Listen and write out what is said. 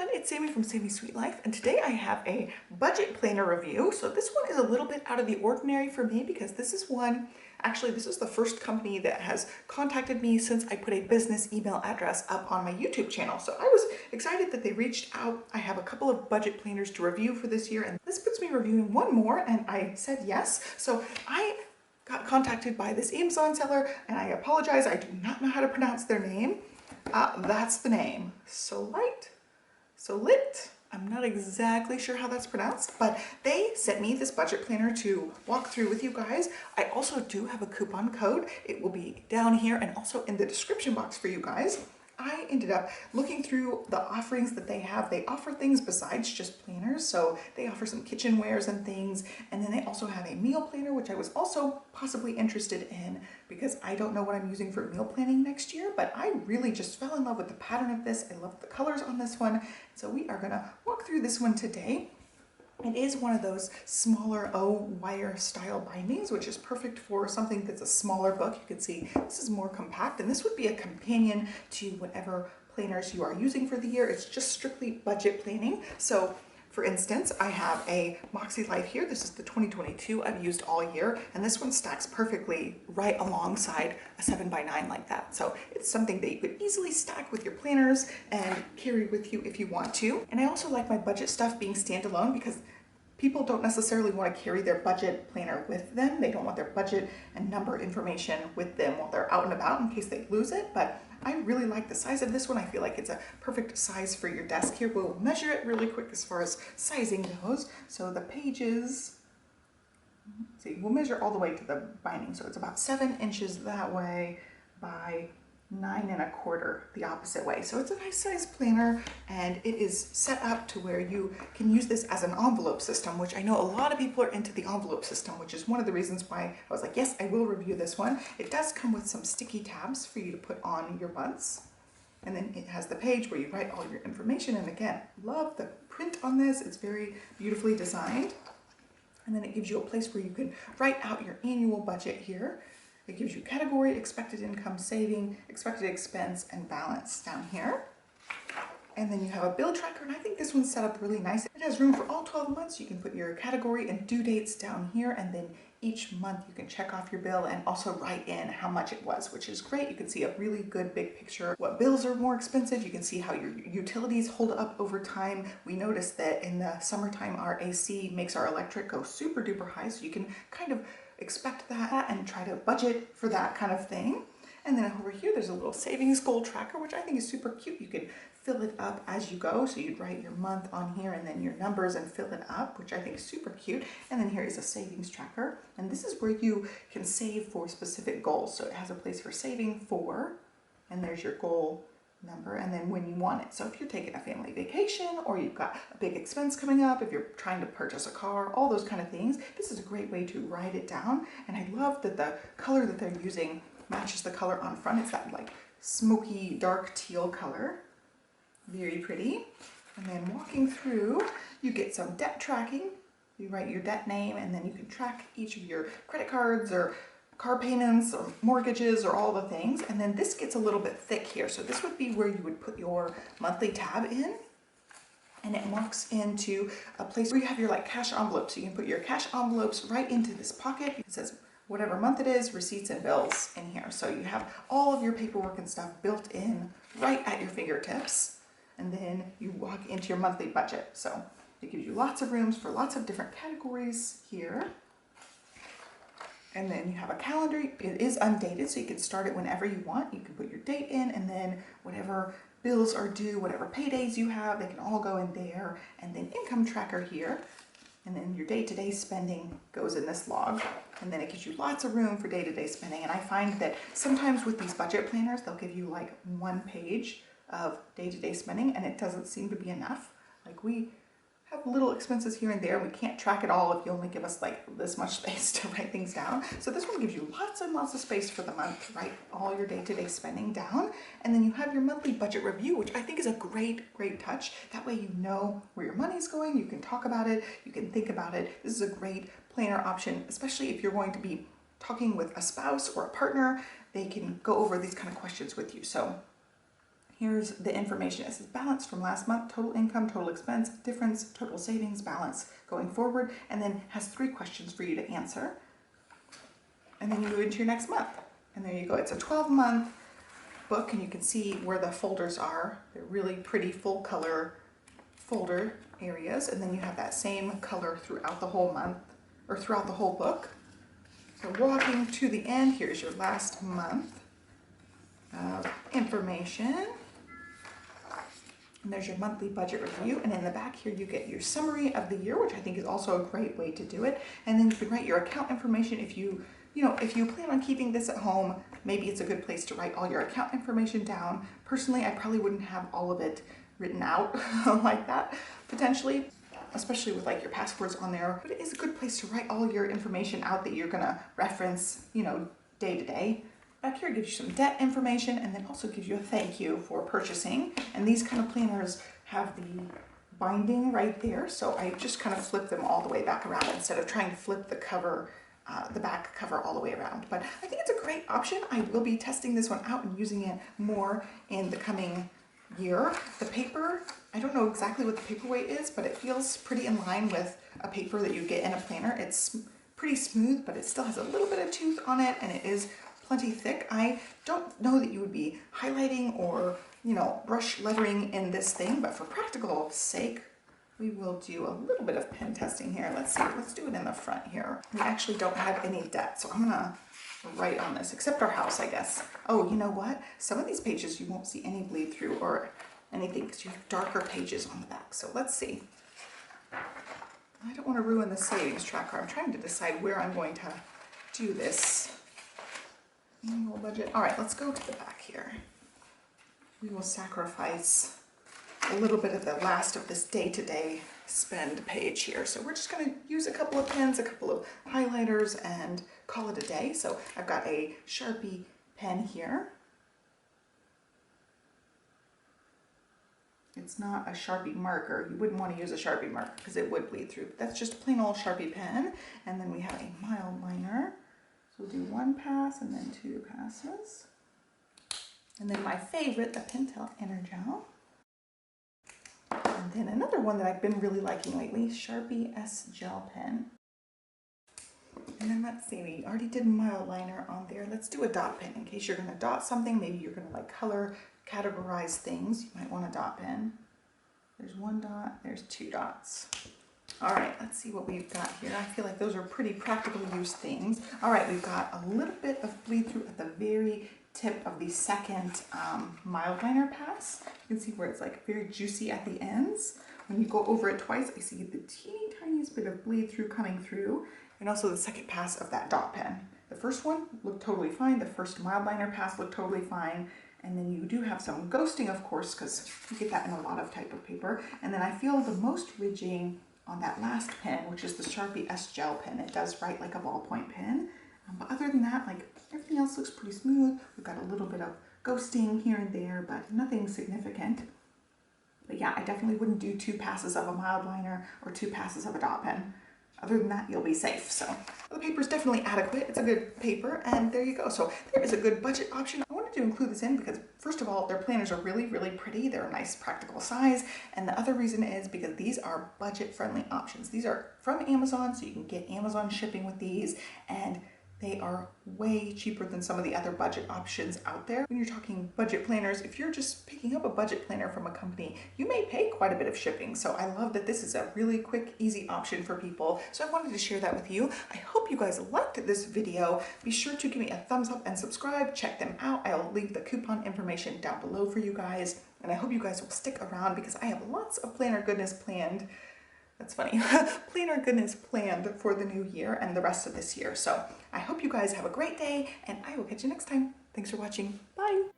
everyone, it's Sammy from Sammy's Sweet Life, and today I have a budget planner review. So this one is a little bit out of the ordinary for me because this is this is the first company that has contacted me since I put a business email address up on my YouTube channel. So I was excited that they reached out. I have a couple of budget planners to review for this year, and this puts me reviewing one more, and I said yes. So I got contacted by this Amazon seller, and I apologize, I do not know how to pronounce their name. That's the name, Solit. I'm not exactly sure how that's pronounced, but they sent me this budget planner to walk through with you guys. I also do have a coupon code. It will be down here and also in the description box for you guys. I ended up looking through the offerings that they have. They offer things besides just planners. So they offer some kitchenwares and things. And then they also have a meal planner, which I was also possibly interested in because I don't know what I'm using for meal planning next year, but I really just fell in love with the pattern of this. I love the colors on this one. So we are gonna walk through this one today. It is one of those smaller O-wire style bindings, which is perfect for something that's a smaller book. You can see this is more compact, and this would be a companion to whatever planners you are using for the year. It's just strictly budget planning. So for instance, I have a Moxie Life here. This is the 2022 I've used all year, and this one stacks perfectly right alongside a 7x9 like that. So it's something that you could easily stack with your planners and carry with you if you want to. And I also like my budget stuff being standalone because people don't necessarily want to carry their budget planner with them. They don't want their budget and number information with them while they're out and about in case they lose it. But I really like the size of this one. I feel like it's a perfect size for your desk here. We'll measure it really quick as far as sizing goes. So the pages, see, we'll measure all the way to the binding. So it's about 7 inches that way by 9 1/4 the opposite way. So it's a nice size planner, and it is set up to where you can use this as an envelope system, which I know a lot of people are into the envelope system, which is one of the reasons why I was like, yes, I will review this one. It does come with some sticky tabs for you to put on your months. And then it has the page where you write all your information. And again, love the print on this. It's very beautifully designed. And then it gives you a place where you can write out your annual budget here. It gives you category, expected income, saving, expected expense, and balance down here. And then you have a bill tracker, and I think this one's set up really nice. It has room for all 12 months. You can put your category and due dates down here, and then each month you can check off your bill and also write in how much it was, which is great. You can see a really good big picture. What bills are more expensive. You can see how your utilities hold up over time. We noticed that in the summertime, our AC makes our electric go super duper high, so you can kind of expect that and try to budget for that kind of thing. And then over here, there's a little savings goal tracker, which I think is super cute. You can fill it up as you go. So you'd write your month on here and then your numbers and fill it up, which I think is super cute. And then here is a savings tracker. And this is where you can save for specific goals. So it has a place for saving for, and there's your goal number, and then when you want it. So if you're taking a family vacation, or you've got a big expense coming up, if you're trying to purchase a car, all those kind of things, this is a great way to write it down. And I love that the color that they're using matches the color on front. It's that like smoky dark teal color. Very pretty. And then walking through, you get some debt tracking. You write your debt name, and then you can track each of your credit cards or car payments or mortgages or all the things. And then this gets a little bit thick here. So this would be where you would put your monthly tab in, and it marks into a place where you have your like cash envelopes. So you can put your cash envelopes right into this pocket. It says whatever month it is, receipts and bills in here. So you have all of your paperwork and stuff built in right at your fingertips. And then you walk into your monthly budget. So it gives you lots of rooms for lots of different categories here. And then you have a calendar. It is undated, so you can start it whenever you want. You can put your date in, and then whatever bills are due, whatever paydays you have, they can all go in there. And then income tracker here. And then your day-to-day spending goes in this log. And then it gives you lots of room for day-to-day spending. And I find that sometimes with these budget planners, they'll give you like 1 page of day-to-day spending, and it doesn't seem to be enough. Like we have little expenses here and there. We can't track it all if you only give us like this much space to write things down. So this one gives you lots and lots of space for the month to write all your day-to-day spending down. And then you have your monthly budget review, which I think is a great, great touch. That way you know where your money's going. You can talk about it. You can think about it. This is a great planner option, especially if you're going to be talking with a spouse or a partner. They can go over these kind of questions with you. So here's the information. It says balance from last month, total income, total expense, difference, total savings, balance going forward, and then has 3 questions for you to answer. And then you move into your next month. And there you go. It's a 12-month book, and you can see where the folders are. They're really pretty full color folder areas, and then you have that same color throughout the whole month, or throughout the whole book. So walking to the end, here's your last month of information. And there's your monthly budget review, and in the back here you get your summary of the year, which I think is also a great way to do it. And then you can write your account information if you plan on keeping this at home. Maybe it's a good place to write all your account information down. Personally, I probably wouldn't have all of it written out like that, potentially, especially with like your passwords on there. But it is a good place to write all your information out that you're gonna reference, day to day. Back here gives you some debt information, and then also gives you a thank you for purchasing. And these kind of planners have the binding right there, so I just kind of flip them all the way back around instead of trying to flip the cover, the back cover all the way around. But I think it's a great option. I will be testing this one out and using it more in the coming year. The paper, I don't know exactly what the paperweight is, but it feels pretty in line with a paper that you get in a planner. It's pretty smooth, but it still has a little bit of tooth on it, and it is plenty thick. I don't know that you would be highlighting or, brush lettering in this thing, but for practical sake, we will do a little bit of pen testing here. Let's see, let's do it in the front here. We actually don't have any debt, so I'm gonna write on this, except our house, I guess. Oh, you know what? Some of these pages you won't see any bleed through or anything because you have darker pages on the back. So let's see. I don't want to ruin the savings tracker. I'm trying to decide where I'm going to do this. Annual budget. All right, let's go to the back here. We will sacrifice a little bit of the last of this day-to-day spend page here. So we're just going to use a couple of pens, a couple of highlighters, and call it a day. So I've got a Sharpie pen here. It's not a Sharpie marker. You wouldn't want to use a Sharpie marker because it would bleed through. That's just a plain old Sharpie pen. And then we have a mild liner. So we'll do 1 pass and then 2 passes. And then my favorite, the Pentel Energel. And then another one that I've been really liking lately, Sharpie S Gel Pen. And then let's see, we already did mild liner on there. Let's do a dot pen in case you're going to dot something. Maybe you're going to like color categorize things. You might want a dot pen. There's 1 dot, there's 2 dots. All right, let's see what we've got here. I feel like those are pretty practical use things. All right, we've got a little bit of bleed through at the very tip of the second mild liner pass. You can see where it's like very juicy at the ends. When you go over it twice, I see the teeny tiniest bit of bleed through coming through, and also the second pass of that dot pen. The first one looked totally fine. The first mild liner pass looked totally fine. And then you do have some ghosting, of course, because you get that in a lot of type of paper. And then I feel the most ridging on that last pen, which is the Sharpie S Gel Pen. It does write like a ballpoint pen. But other than that, like everything else looks pretty smooth. We've got a little bit of ghosting here and there, but nothing significant. But yeah, I definitely wouldn't do 2 passes of a mild liner or 2 passes of a dot pen. Other than that, you'll be safe. So the paper is definitely adequate. It's a good paper, and there you go. So there is a good budget option. I wanted to include this in because, first of all, their planners are really, really pretty. They're a nice, practical size. And the other reason is because these are budget-friendly options. These are from Amazon, so you can get Amazon shipping with these, and they are way cheaper than some of the other budget options out there. When you're talking budget planners, if you're just picking up a budget planner from a company, you may pay quite a bit of shipping. So I love that this is a really quick, easy option for people. So I wanted to share that with you. I hope you guys liked this video. Be sure to give me a thumbs up and subscribe. Check them out. I'll leave the coupon information down below for you guys. And I hope you guys will stick around because I have lots of planner goodness planned. That's funny. Planner goodness planned for the new year and the rest of this year. So I hope you guys have a great day, and I will catch you next time. Thanks for watching. Bye.